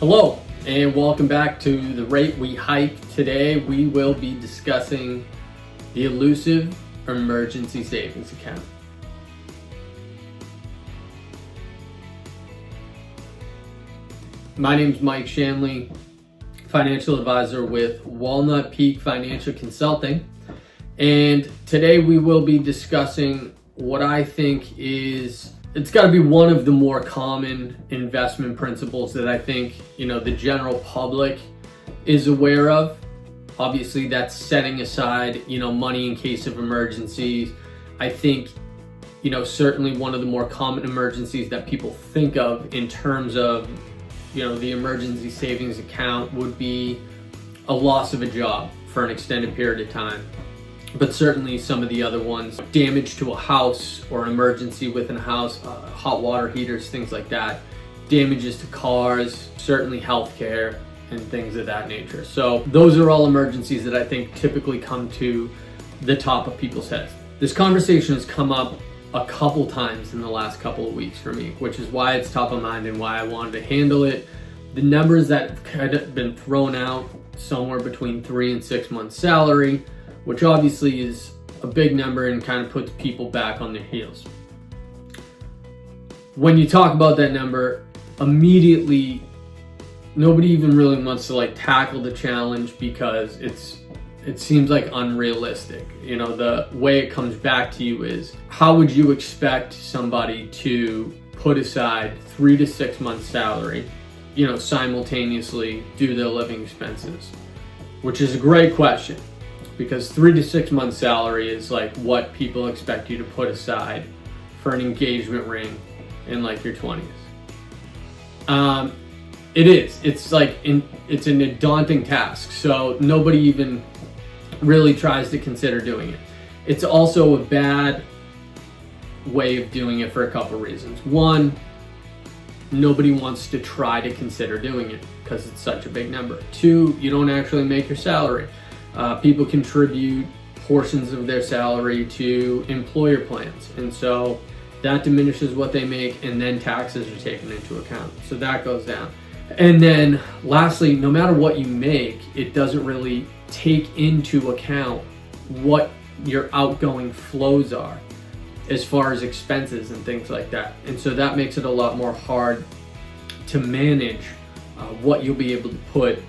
Hello and welcome back to The Rate We Hike. Today we will be discussing the elusive emergency savings account. My name is Mike Shanley, financial advisor with Walnut Peak Financial Consulting, and today we will be discussing what I think it's got to be one of the more common investment principles that I think, the general public is aware of. Obviously, that's setting aside, money in case of emergencies. I think, certainly one of the more common emergencies that people think of in terms of, the emergency savings account would be a loss of a job for an extended period of time. But certainly some of the other ones, damage to a house or an emergency within a house, hot water heaters, things like that, damages to cars, certainly healthcare and things of that nature. So those are all emergencies that I think typically come to the top of people's heads. This conversation has come up a couple times in the last couple of weeks for me, which is why it's top of mind and why I wanted to handle it. The numbers that have kind of been thrown out, somewhere between 3 and 6 months salary, which obviously is a big number and kind of puts people back on their heels. When you talk about that number, immediately nobody even really wants to tackle the challenge because it seems like unrealistic. The way it comes back to you is, how would you expect somebody to put aside 3 to 6 months salary, simultaneously do their living expenses? Which is a great question, because 3 to 6 months salary is what people expect you to put aside for an engagement ring in your 20s. It is. It's a daunting task. So nobody even really tries to consider doing it. It's also a bad way of doing it for a couple reasons. One, nobody wants to try to consider doing it because it's such a big number. Two, you don't actually make your salary. People contribute portions of their salary to employer plans, and so that diminishes what they make, and then taxes are taken into account, so that goes down. And then lastly, no matter what you make, it doesn't really take into account what your outgoing flows are as far as expenses and things like that, and so that makes it a lot more hard to manage what you'll be able to put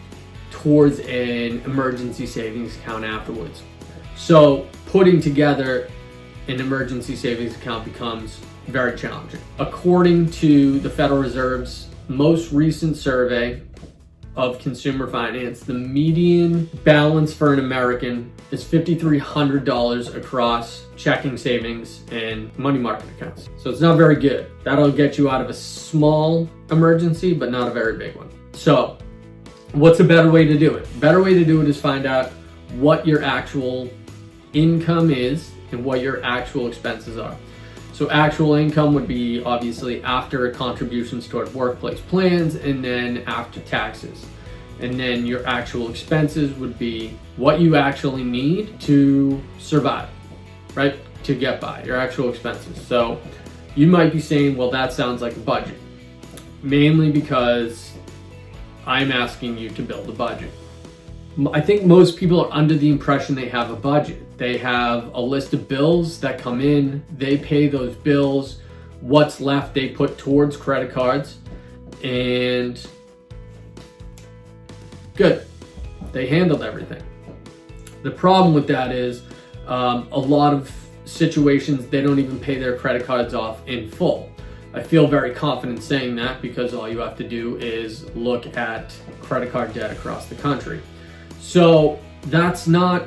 towards an emergency savings account afterwards. So putting together an emergency savings account becomes very challenging. According to the Federal Reserve's most recent survey of consumer finance, the median balance for an American is $5,300 across checking, savings, and money market accounts. So it's not very good. That'll get you out of a small emergency, but not a very big one. So what's a better way to do it? A better way to do it is find out what your actual income is and what your actual expenses are. So actual income would be obviously after contributions toward workplace plans and then after taxes. And then your actual expenses would be what you actually need to survive, right? To get by, your actual expenses. So you might be saying, well, that sounds like a budget. Mainly because I'm asking you to build a budget. I think most people are under the impression they have a budget. They have a list of bills that come in, they pay those bills, what's left they put towards credit cards, and good, they handled everything. The problem with that is a lot of situations, they don't even pay their credit cards off in full. I feel very confident saying that because all you have to do is look at credit card debt across the country. So that's not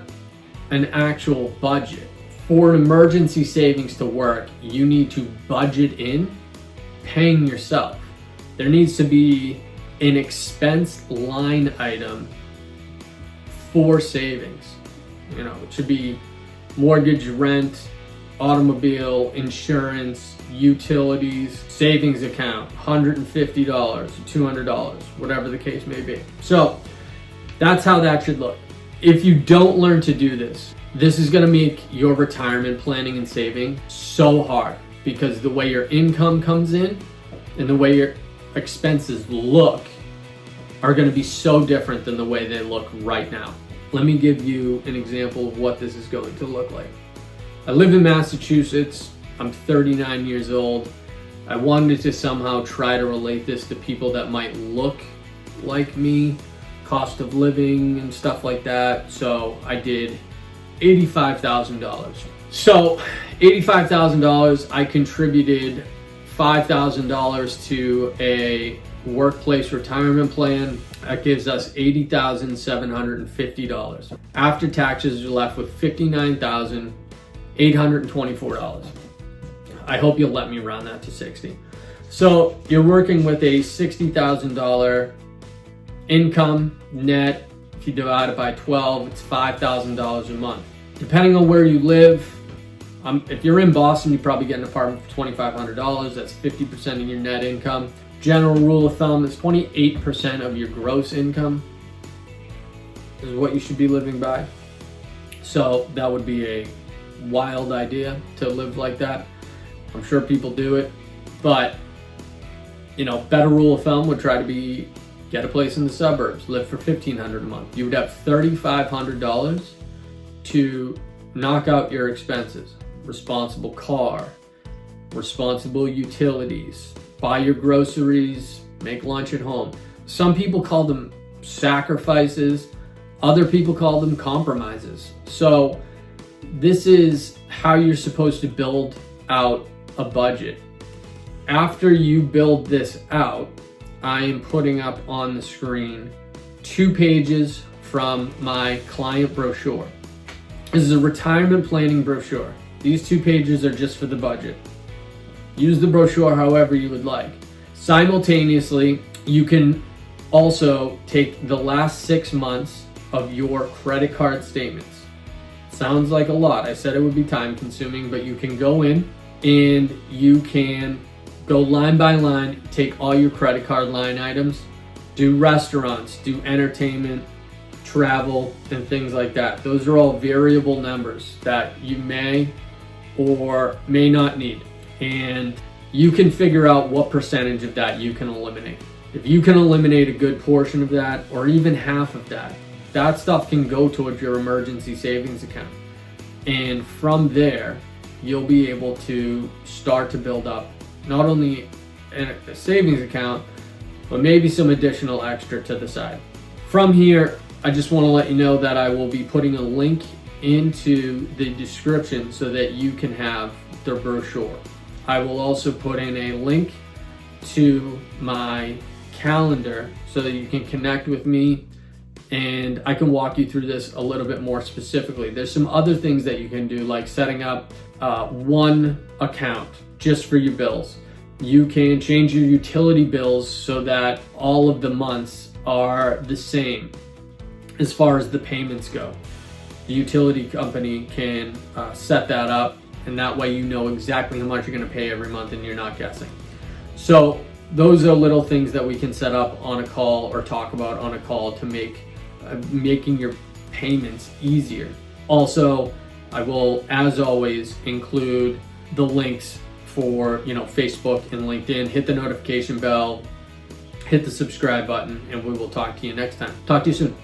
an actual budget. For an emergency savings to work, you need to budget in paying yourself. There needs to be an expense line item for savings. It should be mortgage, rent, automobile, insurance, utilities, savings account, $150, $200, whatever the case may be. So that's how that should look. If you don't learn to do this, this is going to make your retirement planning and saving so hard, because the way your income comes in and the way your expenses look are going to be so different than the way they look right now. Let me give you an example of what this is going to look like. I live in Massachusetts. I'm 39 years old. I wanted to somehow try to relate this to people that might look like me, cost of living and stuff like that. So I did $85,000. So $85,000, I contributed $5,000 to a workplace retirement plan. That gives us $80,750. After taxes, you're left with $59,824. I hope you'll let me round that to 60. So you're working with a $60,000 income net. If you divide it by 12, it's $5,000 a month. Depending on where you live, if you're in Boston, you probably get an apartment for $2,500. That's 50% of your net income. General rule of thumb is 28% of your gross income is what you should be living by. So that would be a wild idea to live like that. I'm sure people do it, but better rule of thumb would try to be get a place in the suburbs, live for $1,500 a month. You would have $3,500 to knock out your expenses. Responsible car, responsible utilities, buy your groceries, make lunch at home. Some people call them sacrifices, other people call them compromises. So this is how you're supposed to build out a budget. After you build this out, I am putting up on the screen 2 pages from my client brochure. This is a retirement planning brochure. These 2 pages are just for the budget. Use the brochure however you would like. Simultaneously, you can also take the last 6 months of your credit card statements. Sounds like a lot. I said it would be time consuming, but you can go in and you can go line by line, take all your credit card line items, do restaurants, do entertainment, travel, and things like that. Those are all variable numbers that you may or may not need. And you can figure out what percentage of that you can eliminate. If you can eliminate a good portion of that, or even half of that, that stuff can go towards your emergency savings account. And from there, you'll be able to start to build up not only a savings account, but maybe some additional extra to the side. From here, I just want to let you know that I will be putting a link into the description so that you can have the brochure. I will also put in a link to my calendar so that you can connect with me and I can walk you through this a little bit more specifically. There's some other things that you can do, like setting up one account just for your bills. You can change your utility bills so that all of the months are the same as far as the payments go. The utility company can set that up, and that way you know exactly how much you're going to pay every month and you're not guessing. So those are little things that we can set up on a call or talk about on a call to make making your payments easier. Also, I will, as always, include the links for Facebook and LinkedIn. Hit the notification bell, hit the subscribe button, and we will talk to you next time. Talk to you soon.